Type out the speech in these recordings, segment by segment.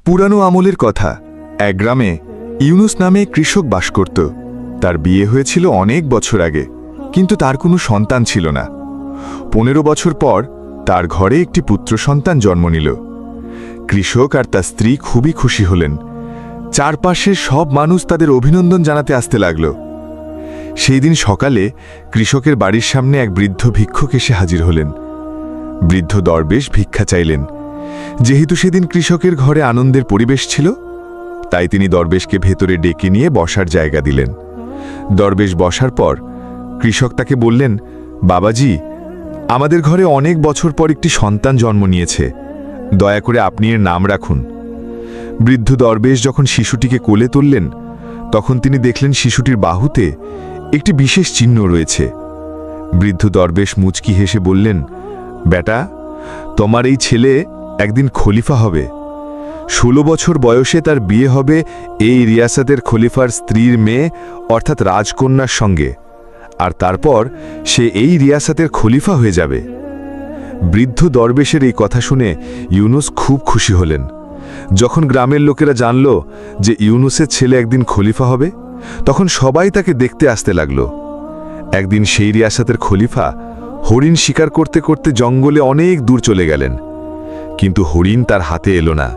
পুরানো আমলের কথা। এক গ্রামে ইউনুস নামে কৃষক বাস করত। তার বিয়ে হয়েছিল অনেক বছর আগে, কিন্তু তার কোনো সন্তান ছিল না। 15 বছর পর তার ঘরে একটি পুত্র সন্তান জন্ম নিল। কৃষক আর তার স্ত্রী খুবই খুশি হলেন। চারপাশের সব মানুষ তাদের অভিনন্দন জানাতে আসতে লাগল। সেই দিন সকালে কৃষকের বাড়ির সামনে এক বৃদ্ধ ভিক্ষুক এসে হাজির হলেন। বৃদ্ধ দরবেশ ভিক্ষা চাইলেন। যেহেতু সেদিন কৃষকের ঘরে আনন্দের পরিবেশ ছিল, তাই তিনি দরবেশকে ভেতরে ডেকে নিয়ে বসার জায়গা দিলেন। দরবেশ বসার পর কৃষক তাকে বললেন, বাবাজি, আমাদের ঘরে অনেক বছর পর একটি সন্তান জন্ম নিয়েছে, দয়া করে আপনি এর নাম রাখুন। বৃদ্ধ দরবেশ যখন শিশুটিকে কোলে তুললেন, তখন তিনি দেখলেন শিশুটির বাহুতে একটি বিশেষ চিহ্ন রয়েছে। বৃদ্ধ দরবেশ মুচকি হেসে বললেন, বেটা, তোমার এই ছেলে একদিন খলিফা হবে। 16 বছর বয়সে তার বিয়ে হবে এই রিয়াসতের খলিফার স্ত্রীর মেয়ে অর্থাৎ রাজকন্যার সঙ্গে, আর তারপর সে এই রিয়াসতের খলিফা হয়ে যাবে। বৃদ্ধ দরবেশের এই কথা শুনে ইউনুস খুব খুশি হলেন। যখন গ্রামের লোকেরা জানল যে ইউনুসের ছেলে একদিন খলিফা হবে, তখন সবাই তাকে দেখতে আসতে লাগল। একদিন সেই রিয়াসতের খলিফা হরিণ শিকার করতে করতে জঙ্গলে অনেক দূর চলে গেলেন, কিন্তু হরিণ তার হাতে এলো না।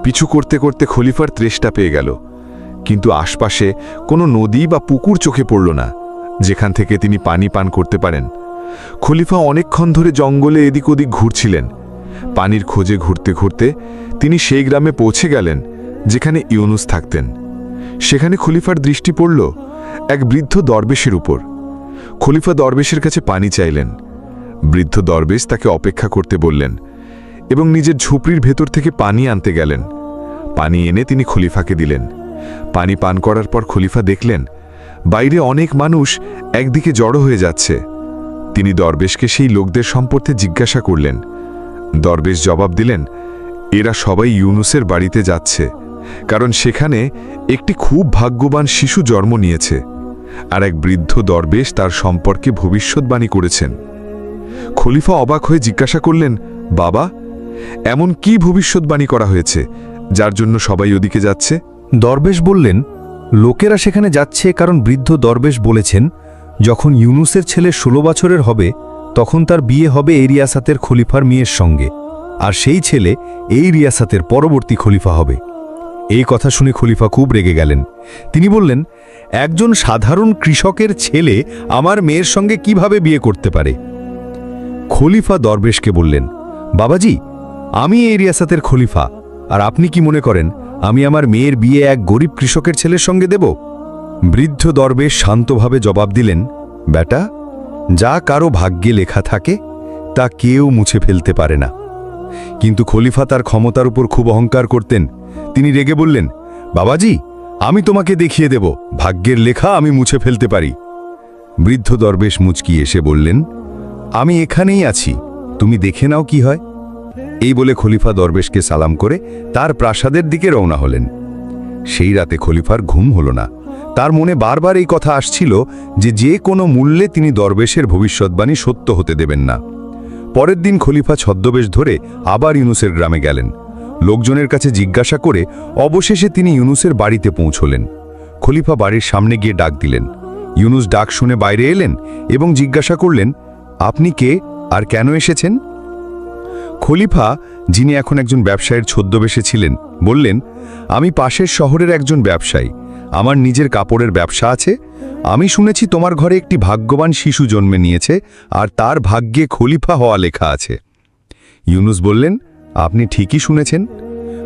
পিছু করতে করতে খলিফার তৃষ্ণা পেয়ে গেল, কিন্তু আশপাশে কোনো নদী বা পুকুর চোখে পড়ল না যেখান থেকে তিনি পানি পান করতে পারেন। খলিফা অনেকক্ষণ ধরে জঙ্গলে এদিক ওদিক ঘুরছিলেন। পানির খোঁজে ঘুরতে ঘুরতে তিনি সেই গ্রামে পৌঁছে গেলেন যেখানে ইউনুস থাকতেন। সেখানে খলিফার দৃষ্টি পড়ল এক বৃদ্ধ দরবেশের উপর। খলিফা দরবেশের কাছে পানি চাইলেন। বৃদ্ধ দরবেশ তাকে অপেক্ষা করতে বললেন এবং নিজের ঝুপড়ির ভেতর থেকে পানি আনতে গেলেন। পানি এনে তিনি খলিফাকে দিলেন। পানি পান করার পর খলিফা দেখলেন বাইরে অনেক মানুষ একদিকে জড়ো হয়ে যাচ্ছে। তিনি দরবেশকে সেই লোকদের সম্পর্কে জিজ্ঞাসা করলেন। দরবেশ জবাব দিলেন, এরা সবাই ইউনুসের বাড়িতে যাচ্ছে, কারণ সেখানে একটি খুব ভাগ্যবান শিশু জন্ম নিয়েছে, আর এক বৃদ্ধ দরবেশ তার সম্পর্কে ভবিষ্যৎবাণী করেছেন। খলিফা অবাক হয়ে জিজ্ঞাসা করলেন, বাবা, এমন কি ভবিষ্যৎবাণী করা হয়েছে যার জন্য সবাই ওদিকে যাচ্ছে? দরবেশ বললেন, লোকেরা সেখানে যাচ্ছে কারণ বৃদ্ধ দরবেশ বলেছেন যখন ইউনুসের ছেলে 16 বছরের হবে তখন তার বিয়ে হবে এই রিয়াসাতের খলিফার মেয়ের সঙ্গে, আর সেই ছেলে এই রিয়াসাতের পরবর্তী খলিফা হবে। এই কথা শুনে খলিফা খুব রেগে গেলেন। তিনি বললেন, একজন সাধারণ কৃষকের ছেলে আমার মেয়ের সঙ্গে কিভাবে বিয়ে করতে পারে? খলিফা দরবেশকে বললেন, বাবাজি, আমি এই রিয়াসাতের খলিফা, আর আপনি কি মনে করেন আমি আমার মেয়ের বিয়ে এক গরিব কৃষকের ছেলের সঙ্গে দেব? বৃদ্ধ দরবেশ শান্তভাবে জবাব দিলেন, বেটা, যা কারো ভাগ্যে লেখা থাকে তা কেউ মুছে ফেলতে পারে না। কিন্তু খলিফা তার ক্ষমতার উপর খুব অহংকার করতেন। তিনি রেগে বললেন, বাবাজি, আমি তোমাকে দেখিয়ে দেব ভাগ্যের লেখা আমি মুছে ফেলতে পারি। বৃদ্ধ দরবেশ মুচকি এসে বললেন, আমি এখানেই আছি, তুমি দেখে নাও কি হয়। এই বলে খলিফা দরবেশকে সালাম করে তার প্রাসাদের দিকে রওনা হলেন। সেই রাতে খলিফার ঘুম হল না। তার মনে বারবার এই কথা আসছিল যে কোনো মূল্যে তিনি দরবেশের ভবিষ্যৎবাণী সত্য হতে দেবেন না। পরের দিন খলিফা ছদ্মবেশ ধরে আবার ইউনুসের গ্রামে গেলেন। লোকজনের কাছে জিজ্ঞাসা করে অবশেষে তিনি ইউনুসের বাড়িতে পৌঁছলেন। খলিফা বাড়ির সামনে গিয়ে ডাক দিলেন। ইউনুস ডাক শুনে বাইরে এলেন এবং জিজ্ঞাসা করলেন, আপনি কে আর কেন এসেছেন? খলিফা, যিনি এখন একজন ব্যবসায়ীর ছদ্মবেশে ছিলেন, বললেন, আমি পাশের শহরের একজন ব্যবসায়ী, আমার নিজের কাপড়ের ব্যবসা আছে। আমি শুনেছি তোমার ঘরে একটি ভাগ্যবান শিশু জন্মে নিয়েছে, আর তার ভাগ্যে খলিফা হওয়া লেখা আছে। ইউনুস বললেন, আপনি ঠিকই শুনেছেন।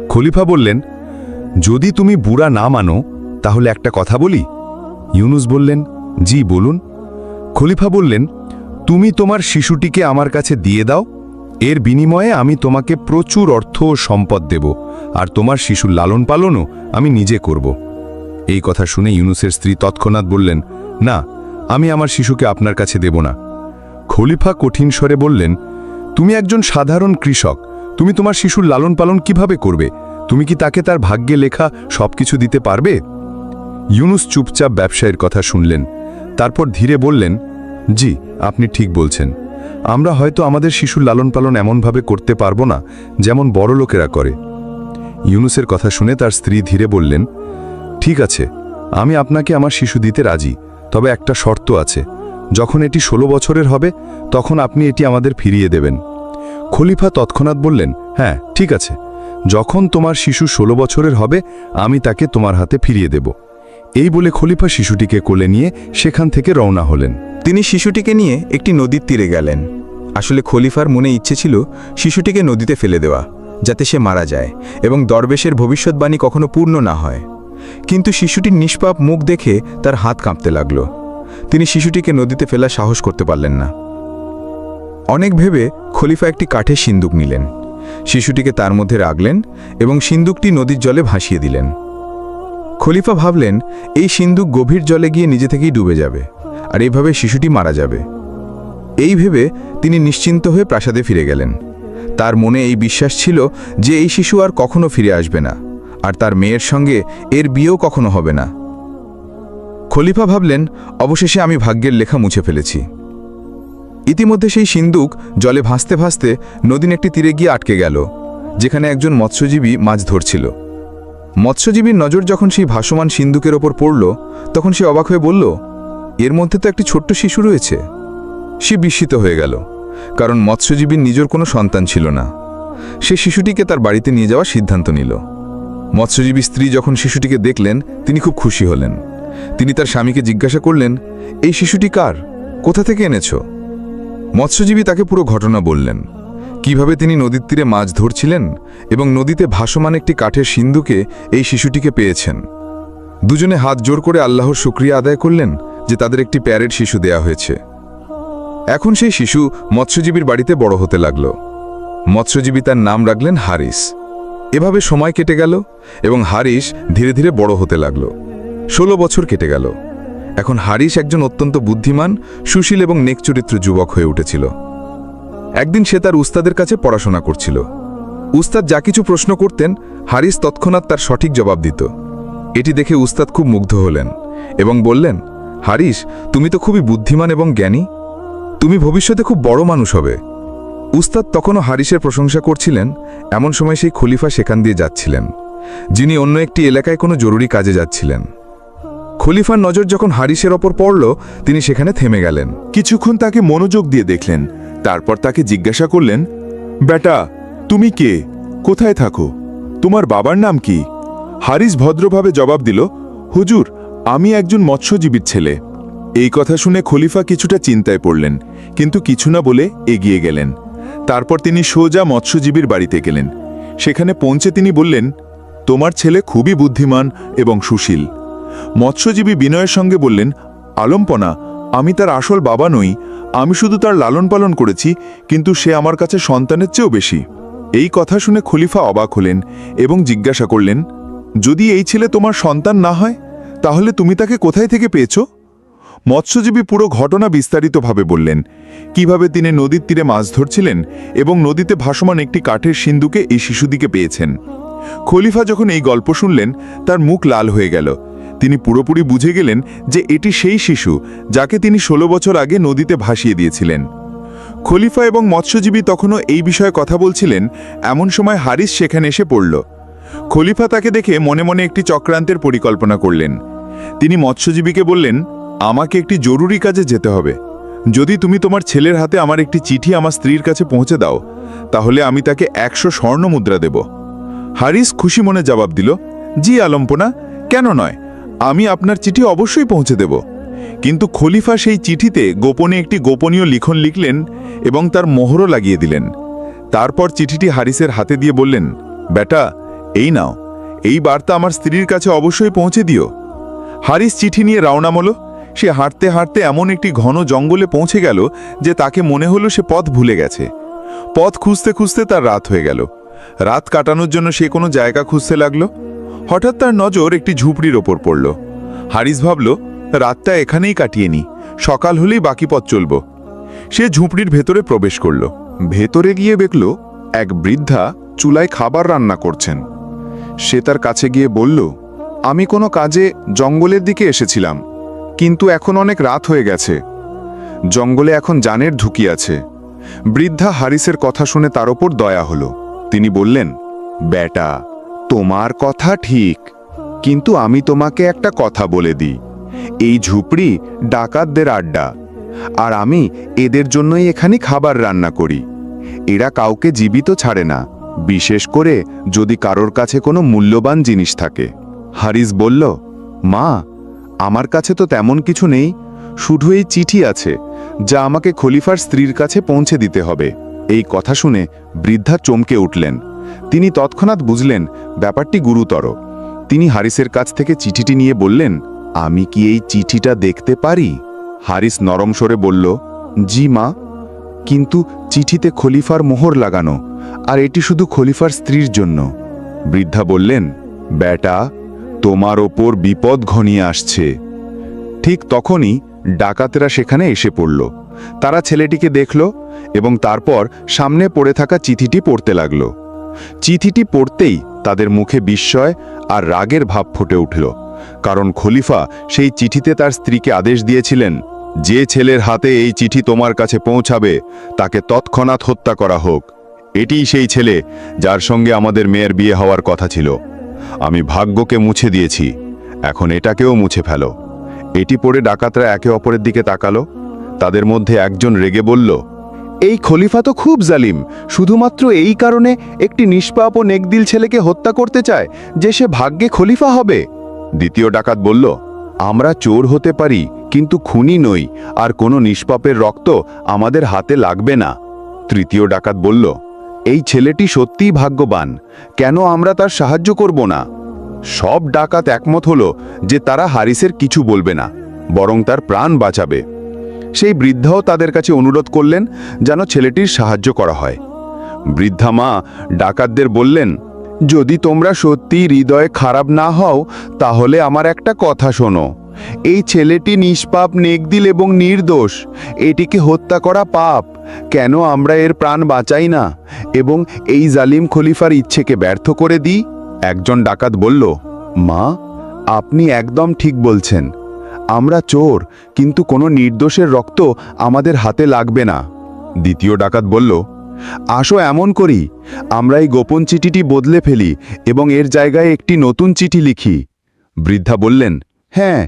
খলিফা বললেন, যদি তুমি বুড়া না মানো তাহলে একটা কথা বলি। ইউনুস বললেন, জি বলুন। খলিফা বললেন, তুমি তোমার শিশুটিকে আমার কাছে দিয়ে দাও, এর বিনিময়ে আমি তোমাকে প্রচুর অর্থ ও সম্পদ দেব, আর তোমার শিশুর লালন পালনও আমি নিজে করব। এই কথা শুনে ইউনুসের স্ত্রী তৎক্ষণাৎ বললেন, না, আমি আমার শিশুকে আপনার কাছে দেব না। খলিফা কঠিন স্বরে বললেন, তুমি একজন সাধারণ কৃষক, তুমি তোমার শিশুর লালন পালন কিভাবে করবে? তুমি কি তাকে তার ভাগ্যে লেখা সবকিছু দিতে পারবে? ইউনুস চুপচাপ ব্যবসায়ীর কথা শুনলেন। তারপর ধীরে বললেন, জি, আপনি ঠিক বলছেন। আমরা হয়তো আমাদের শিশুর লালন পালন এমনভাবে করতে পারবো না যেমন বড় লোকেরা করে। ইউনুসের কথা শুনে তার স্ত্রী ধীরে বললেন, ঠিক আছে, আমি আপনাকে আমার শিশু দিতে রাজি, তবে একটা শর্ত আছে। যখন এটি 16 বছরের হবে তখন আপনি এটি আমাদের ফিরিয়ে দেবেন। খলিফা তৎক্ষণাৎ বললেন, হ্যাঁ ঠিক আছে, যখন তোমার শিশু 16 বছরের হবে আমি তাকে তোমার হাতে ফিরিয়ে দেব। এই বলে খলিফা শিশুটিকে কোলে নিয়ে সেখান থেকে রওনা হলেন। তিনি শিশুটিকে নিয়ে একটি নদীর তীরে গেলেন। আসলে খলিফার মনে ইচ্ছে ছিল শিশুটিকে নদীতে ফেলে দেওয়া, যাতে সে মারা যায় এবং দরবেশের ভবিষ্যৎবাণী কখনো পূর্ণ না হয়। কিন্তু শিশুটির নিষ্পাপ মুখ দেখে তার হাত কাঁপতে লাগল। তিনি শিশুটিকে নদীতে ফেলার সাহস করতে পারলেন না। অনেক ভেবে খলিফা একটি কাঠের সিন্দুক নিলেন, শিশুটিকে তার মধ্যে রাখলেন এবং সিন্দুকটি নদীর জলে ভাসিয়ে দিলেন। খলিফা ভাবলেন এই সিন্দুক গভীর জলে গিয়ে নিজে থেকেই ডুবে যাবে, আর এইভাবে শিশুটি মারা যাবে। এই ভেবে তিনি নিশ্চিন্ত হয়ে প্রাসাদে ফিরে গেলেন। তার মনে এই বিশ্বাস ছিল যে এই শিশু আর কখনো ফিরে আসবে না, আর তার মেয়ের সঙ্গে এর বিয়েও কখনো হবে না। খলিফা ভাবলেন, অবশেষে আমি ভাগ্যের লেখা মুছে ফেলেছি। ইতিমধ্যে সেই সিন্দুক জলে ভাসতে ভাসতে নদীর একটি তীরে গিয়ে আটকে গেল, যেখানে একজন মৎস্যজীবী মাছ ধরছিল। মৎস্যজীবীর নজর যখন সেই ভাসমান সিন্দুকের ওপর পড়ল, তখন সে অবাক হয়ে বলল, এর মধ্যে তো একটি ছোট্ট শিশু রয়েছে। সে বিস্মিত হয়ে গেল, কারণ মৎস্যজীবীর নিজের কোনো সন্তান ছিল না। সে শিশুটিকে তার বাড়িতে নিয়ে যাওয়ার সিদ্ধান্ত নিল। মৎস্যজীবী স্ত্রী যখন শিশুটিকে দেখলেন, তিনি খুব খুশি হলেন। তিনি তার স্বামীকে জিজ্ঞাসা করলেন, এই শিশুটি কার, কোথা থেকে এনেছ? মৎস্যজীবী তাকে পুরো ঘটনা বললেন, কিভাবে তিনি নদীর তীরে মাছ ধরছিলেন এবং নদীতে ভাসমান একটি কাঠের সিন্দুকে এই শিশুটিকে পেয়েছেন। দুজনে হাত জোর করে আল্লাহর শুকরিয়া আদায় করলেন যে তাদের একটি প্যারেড শিশু দেয়া হয়েছে। এখন সেই শিশু মৎস্যজীবীর বাড়িতে বড় হতে লাগল। মৎস্যজীবী তার নাম রাখলেন হারিস। এভাবে সময় কেটে গেল এবং হারিস ধীরে ধীরে বড় হতে লাগল। 16 বছর কেটে গেল। এখন হারিস একজন অত্যন্ত বুদ্ধিমান, সুশীল এবং নেকচরিত্র যুবক হয়ে উঠেছিল। একদিন সে তার উস্তাদের কাছে পড়াশোনা করছিল। উস্তাদ যা কিছু প্রশ্ন করতেন, হারিস তৎক্ষণাৎ তার সঠিক জবাব দিত। এটি দেখে উস্তাদ খুব মুগ্ধ হলেন এবং বললেন, হারিস, তুমি তো খুবই বুদ্ধিমান এবং জ্ঞানী, তুমি ভবিষ্যতে খুব বড় মানুষ হবে। উস্তাদ তখনও হারিসের প্রশংসা করছিলেন, এমন সময় সেই খলিফা সেখান দিয়ে যাচ্ছিলেন, যিনি অন্য একটি এলাকায় কোনো জরুরি কাজে যাচ্ছিলেন। খলিফার নজর যখন হারিসের ওপর পড়ল, তিনি সেখানে থেমে গেলেন। কিছুক্ষণ তাকে মনোযোগ দিয়ে দেখলেন, তারপর তাকে জিজ্ঞাসা করলেন, বেটা, তুমি কে, কোথায় থাকো, তোমার বাবার নাম কি? হারিস ভদ্রভাবে জবাব দিল, হুজুর, আমি একজন মৎস্যজীবীর ছেলে। এই কথা শুনে খলিফা কিছুটা চিন্তায় পড়লেন, কিন্তু কিছু না বলে এগিয়ে গেলেন। তারপর তিনি সোজা মৎস্যজীবীর বাড়িতে গেলেন। সেখানে পৌঁছে তিনি বললেন, তোমার ছেলে খুবই বুদ্ধিমান এবং সুশীল। মৎস্যজীবী বিনয়ের সঙ্গে বললেন, আলম্পনা, আমি তার আসল বাবা নই, আমি শুধু তার লালন পালন করেছি, কিন্তু সে আমার কাছে সন্তানের চেয়েও বেশি। এই কথা শুনে খলিফা অবাক হলেন এবং জিজ্ঞাসা করলেন, যদি এই ছেলে তোমার সন্তান না হয়, তাহলে তুমি তাকে কোথায় থেকে পেয়েছ? মৎস্যজীবী পুরো ঘটনা বিস্তারিতভাবে বললেন, কিভাবে তিনি নদীর তীরে মাছ ধরছিলেন এবং নদীতে ভাসমান একটি কাঠের সিন্দুকে এই শিশুটিকে পেয়েছেন। খলিফা যখন এই গল্প শুনলেন, তার মুখ লাল হয়ে গেল। তিনি পুরোপুরি বুঝে গেলেন যে এটি সেই শিশু যাকে তিনি 16 বছর আগে নদীতে ভাসিয়ে দিয়েছিলেন। খলিফা এবং মৎস্যজীবী তখনও এই বিষয়ে কথা বলছিলেন, এমন সময় হারিস সেখানে এসে পড়ল। খলিফা তাকে দেখে মনে মনে একটি চক্রান্তের পরিকল্পনা করলেন। তিনি মৎস্যজীবীকে বললেন, আমাকে একটি জরুরি কাজে যেতে হবে। যদি তুমি তোমার ছেলের হাতে আমার একটি চিঠি আমার স্ত্রীর কাছে পৌঁছে দাও, তাহলে আমি তাকে 100 স্বর্ণ মুদ্রা দেব। হারিস খুশি মনে জবাব দিল, জি আলম্পনা, কেন নয়, আমি আপনার চিঠি অবশ্যই পৌঁছে দেব। কিন্তু খলিফা সেই চিঠিতে গোপনে একটি গোপনীয় লিখন লিখলেন এবং তার মোহরও লাগিয়ে দিলেন। তারপর চিঠিটি হারিসের হাতে দিয়ে বললেন, বেটা, এই নাও, এই বার্তা আমার স্ত্রীর কাছে অবশ্যই পৌঁছে দিও। হারিস চিঠি নিয়ে রওনা হলো। সে হাঁটতে হাঁটতে এমন একটি ঘন জঙ্গলে পৌঁছে গেল যে তাকে মনে হলো সে পথ ভুলে গেছে। পথ খুঁজতে খুঁজতে তার রাত হয়ে গেল। রাত কাটানোর জন্য সে কোনো জায়গা খুঁজতে লাগলো। হঠাৎ তার নজর একটি ঝুপড়ির ওপর পড়ল। হারিস ভাবল, রাতটা এখানেই কাটিয়ে নি, সকাল হলেই বাকি পথ চলব। সে ঝুপড়ির ভেতরে প্রবেশ করল। ভেতরে গিয়ে দেখল এক বৃদ্ধা চুলায় খাবার রান্না করছেন। সে তার কাছে গিয়ে বলল, আমি কোনো কাজে জঙ্গলের দিকে এসেছিলাম, কিন্তু এখন অনেক রাত হয়ে গেছে। জঙ্গলে এখন জানের ঝুঁকি আছে। বৃদ্ধা হারিসের কথা শুনে তার ওপর দয়া হলো। তিনি বললেন, বেটা, তোমার কথা ঠিক, কিন্তু আমি তোমাকে একটা কথা বলে দিই, এই ঝুপড়ি ডাকাতদের আড্ডা, আর আমি এদের জন্যই এখানে খাবার রান্না করি। এরা কাউকে জীবিত ছাড়ে না, বিশেষ করে যদি কারোর কাছে কোনো মূল্যবান জিনিস থাকে। হারিস বলল, মা, আমার কাছে তো তেমন কিছু নেই, শুধু এই চিঠি আছে যা আমাকে খলিফার স্ত্রীর কাছে পৌঁছে দিতে হবে। এই কথা শুনে বৃদ্ধা চমকে উঠলেন। তিনি তৎক্ষণাৎ বুঝলেন ব্যাপারটি গুরুতর। তিনি হারিসের কাছ থেকে চিঠিটি নিয়ে বললেন, আমি কি এই চিঠিটা দেখতে পারি? হারিস নরম স্বরে বলল, জি মা, কিন্তু চিঠিতে খলিফার মোহর লাগানো, আর এটি শুধু খলিফার স্ত্রীর জন্য। বৃদ্ধা বললেন, বেটা, তোমার ওপর বিপদ ঘনিয়ে আসছে। ঠিক তখনই ডাকাতেরা সেখানে এসে পড়ল। তারা ছেলেটিকে দেখল এবং তারপর সামনে পড়ে থাকা চিঠিটি পড়তে লাগল। চিঠিটি পড়তেই তাদের মুখে বিস্ময় আর রাগের ভাব ফুটে উঠল, কারণ খলিফা সেই চিঠিতে তার স্ত্রীকে আদেশ দিয়েছিলেন, যে ছেলের হাতে এই চিঠি তোমার কাছে পৌঁছাবে তাকে তৎক্ষণাৎ হত্যা করা হোক। এটিই সেই ছেলে যার সঙ্গে আমাদের মেয়ের বিয়ে হওয়ার কথা ছিল। আমি ভাগ্যকে মুছে দিয়েছি, এখন এটাকেও মুছে ফেলো। এটি পড়ে ডাকাতরা একে অপরের দিকে তাকালো। তাদের মধ্যে একজন রেগে বলল, এই খলিফা তো খুব জালিম, শুধুমাত্র এই কারণে একটি নিষ্পাপ ও নেকদিল ছেলেকে হত্যা করতে চায় যে সে ভাগ্যে খলিফা হবে। দ্বিতীয় ডাকাত বলল, আমরা চোর হতে পারি কিন্তু খুনি নই, আর কোনো নিষ্পাপের রক্ত আমাদের হাতে লাগবে না। তৃতীয় ডাকাত বলল, এই ছেলেটি সত্যিই ভাগ্যবান, কেন আমরা তার সাহায্য করব না? সব ডাকাত একমত হলো যে তারা হারিসের কিছু বলবে না, বরং তার প্রাণ বাঁচাবে। সেই বৃদ্ধাও তাদের কাছে অনুরোধ করলেন যেন ছেলেটির সাহায্য করা হয়। বৃদ্ধা মা ডাকাতদের বললেন, যদি তোমরা সত্যি হৃদয়ে খারাপ না হও তাহলে আমার একটা কথা শোনো। এই ছেলেটি নিষ্পাপ, নেকদিল এবং নির্দোষ। এটিকে হত্যা করা পাপ। কেন আমরা এর প্রাণ বাঁচাই না এবং এই জালিম খলিফার ইচ্ছেকে ব্যর্থ করে দিই? একজন ডাকাত বলল, মা, আপনি একদম ঠিক বলছেন। আমরা চোর, কিন্তু কোনো নির্দোষের রক্ত আমাদের হাতে লাগবে না। দ্বিতীয় ডাকাত বলল, আসো এমন করি, আমরা এই গোপন চিঠিটি বদলে ফেলি এবং এর জায়গায় একটি নতুন চিঠি লিখি। বৃদ্ধা বললেন, হ্যাঁ,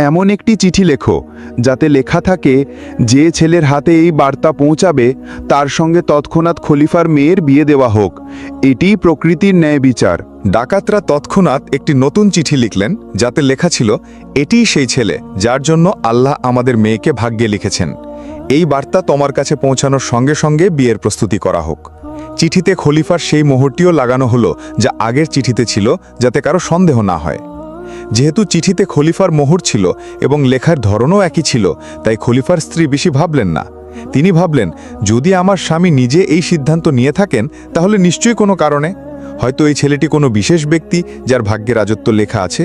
এমন একটি চিঠি লেখো যাতে লেখা থাকে, যে ছেলের হাতে এই বার্তা পৌঁছাবে তার সঙ্গে তৎক্ষণাৎ খলিফার মেয়ের বিয়ে দেওয়া হোক। এটিই প্রকৃতির ন্যায় বিচার। ডাকাতরা তৎক্ষণাৎ একটি নতুন চিঠি লিখলেন যাতে লেখা ছিল, এটিই সেই ছেলে যার জন্য আল্লাহ আমাদের মেয়েকে ভাগ্যে লিখেছেন। এই বার্তা তোমার কাছে পৌঁছানোর সঙ্গে সঙ্গে বিয়ের প্রস্তুতি করা হোক। চিঠিতে খলিফার সেই মোহরটিও লাগানো হলো যা আগের চিঠিতে ছিল, যাতে কারো সন্দেহ না হয়। যেহেতু চিঠিতে খলিফার মোহর ছিল এবং লেখার ধরনও একই ছিল, তাই খলিফার স্ত্রী বেশি ভাবলেন না। তিনি ভাবলেন, যদি আমার স্বামী নিজে এই সিদ্ধান্ত নিয়ে থাকেন তাহলে নিশ্চয়ই কোনো কারণে, হয়তো এই ছেলেটি কোনো বিশেষ ব্যক্তি যার ভাগ্যে রাজত্ব লেখা আছে।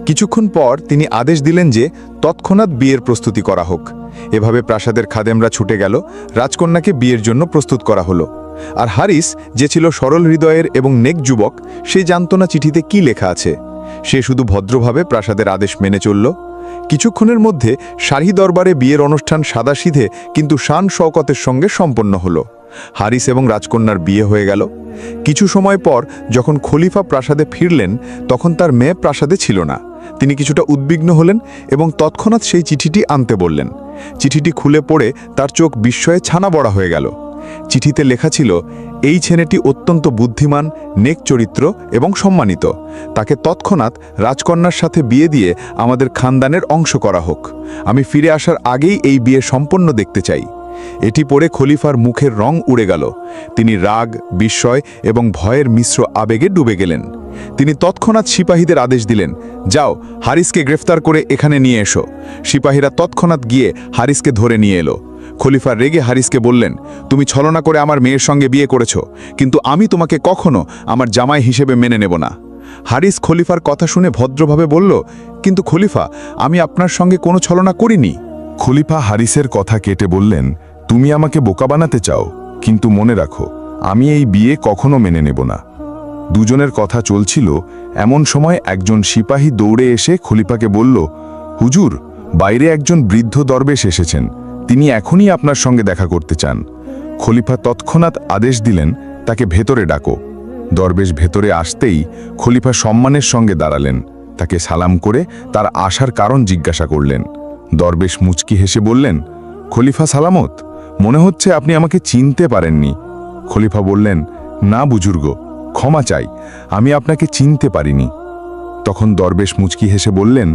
কিছুক্ষণ পর তিনি আদেশ দিলেন যে তৎক্ষণাৎ বিয়ের প্রস্তুতি করা হোক। এভাবে প্রাসাদের খাদেমরা ছুটে গেল, রাজকন্যাকে বিয়ের জন্য প্রস্তুত করা হলো। আর হারিস, যে ছিল সরল হৃদয়ের এবং নেক যুবক, সে জানত না চিঠিতে কি লেখা আছে। সে শুধু ভদ্রভাবে প্রাসাদের আদেশ মেনে চলল। কিছুক্ষণের মধ্যে শাহী দরবারে বিয়ের অনুষ্ঠান সাদাসিধে কিন্তু শান শওকতের সঙ্গে সম্পন্ন হলো। হারিস এবং রাজকন্যার বিয়ে হয়ে গেল। কিছু সময় পর যখন খলিফা প্রাসাদে ফিরলেন, তখন তার মেয়ে প্রাসাদে ছিল না। তিনি কিছুটা উদ্বিগ্ন হলেন এবং তৎক্ষণাৎ সেই চিঠিটি আনতে বললেন। চিঠিটি খুলে পড়ে তার চোখ বিস্ময়ে ছানা বড়া হয়ে গেল। চিঠিতে লেখা ছিল, এই ছেলেটি অত্যন্ত বুদ্ধিমান, নেক চরিত্র এবং সম্মানিত। তাকে তৎক্ষণাৎ রাজকন্যার সাথে বিয়ে দিয়ে আমাদের খানদানের অংশ করা হোক। আমি ফিরে আসার আগেই এই বিয়ে সম্পন্ন দেখতে চাই। এটি পড়ে খলিফার মুখের রং উড়ে গেল। তিনি রাগ, বিস্ময় এবং ভয়ের মিশ্র আবেগে ডুবে গেলেন। তিনি তৎক্ষণাৎ সিপাহীদের আদেশ দিলেন, যাও, হারিসকে গ্রেফতার করে এখানে নিয়ে এসো। সিপাহীরা তৎক্ষণাৎ গিয়ে হারিসকে ধরে নিয়ে এলো। খলিফা রেগে হারিসকে বললেন, তুমি ছলনা করে আমার মেয়ের সঙ্গে বিয়ে করেছ, কিন্তু আমি তোমাকে কখনো আমার জামাই হিসেবে মেনে নেব না। হারিস খলিফার কথা শুনে ভদ্রভাবে বলল, কিন্তু খলিফা, আমি আপনার সঙ্গে কোনো ছলনা করিনি। খলিফা হারিসের কথা কেটে বললেন, তুমি আমাকে বোকা বানাতে চাও, কিন্তু মনে রাখো, আমি এই বিয়ে কখনো মেনে নেব না। দুজনের কথা চলছিল, এমন সময় একজন সিপাহী দৌড়ে এসে খলিফাকে বলল, হুজুর, বাইরে একজন বৃদ্ধ দরবেশ এসেছেন, তিনি এখনই আপনার সঙ্গে দেখা করতে চান। খলিফা তৎক্ষণাৎ আদেশ দিলেন, তাকে ভেতরে ডাকো। দরবেশ ভেতরে আসতেই খলিফা সম্মানের সঙ্গে দাঁড়ালেন, তাকে সালাম করে তার আসার কারণ জিজ্ঞাসা করলেন। দরবেশ মুচকি হেসে বললেন, খলিফা সালামত, মনে হচ্ছে আপনি আমাকে চিনতে পারেননি। খলিফা বললেন, না বুজুর্গ, ক্ষমা চাই, আমি আপনাকে চিনতে পারিনি। তখন দরবেশ মুচকি হেসে বললেন,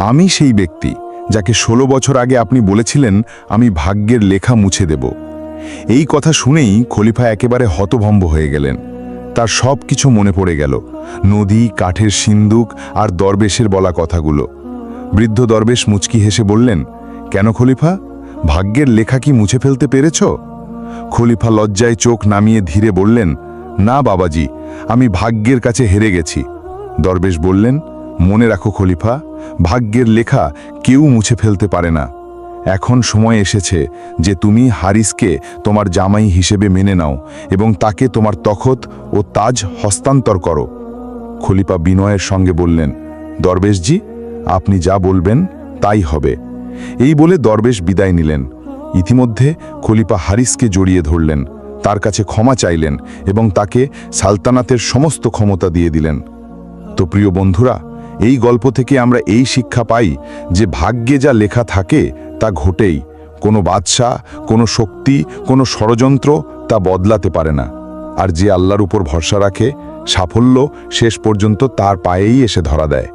আমি সেই ব্যক্তি যাকে 16 বছর আগে আপনি বলেছিলেন আমি ভাগ্যের লেখা মুছে দেব। এই কথা শুনেই খলিফা একেবারে হতভম্ব হয়ে গেলেন। তার সব কিছু মনে পড়ে গেল, নদী, কাঠের সিন্দুক আর দরবেশের বলা কথাগুলো। বৃদ্ধ দরবেশ মুচকি হেসে বললেন, কেন খলিফা, ভাগ্যের লেখা কি মুছে ফেলতে পেরেছ? খলিফা লজ্জায় চোখ নামিয়ে ধীরে বললেন, না বাবাজি, আমি ভাগ্যের কাছে হেরে গেছি। দরবেশ বললেন, মনে রাখো খলিফা, ভাগ্যের লেখা কেউ মুছে ফেলতে পারে না। এখন সময় এসেছে যে তুমি হারিসকে তোমার জামাই হিসেবে মেনে নাও এবং তাকে তোমার তখত ও তাজ হস্তান্তর করো। খলিফা বিনয়ের সঙ্গে বললেন, দরবেশজি, আপনি যা বলবেন তাই হবে। এই বলে দরবেশ বিদায় নিলেন। ইতিমধ্যে খলিফা হারিসকে জড়িয়ে ধরলেন, তার কাছে ক্ষমা চাইলেন এবং তাকে সালতানাতের সমস্ত ক্ষমতা দিয়ে দিলেন। তো প্রিয় বন্ধুরা, এই গল্প থেকে আমরা এই শিক্ষা পাই যে ভাগ্যে যা লেখা থাকে তা ঘটেই। কোনো বাদশাহ, কোনো শক্তি, কোনো ষড়যন্ত্র তা বদলাতে পারে না। আর যে আল্লাহর উপর ভরসা রাখে, সাফল্য শেষ পর্যন্ত তার পায়েই এসে ধরা দেয়।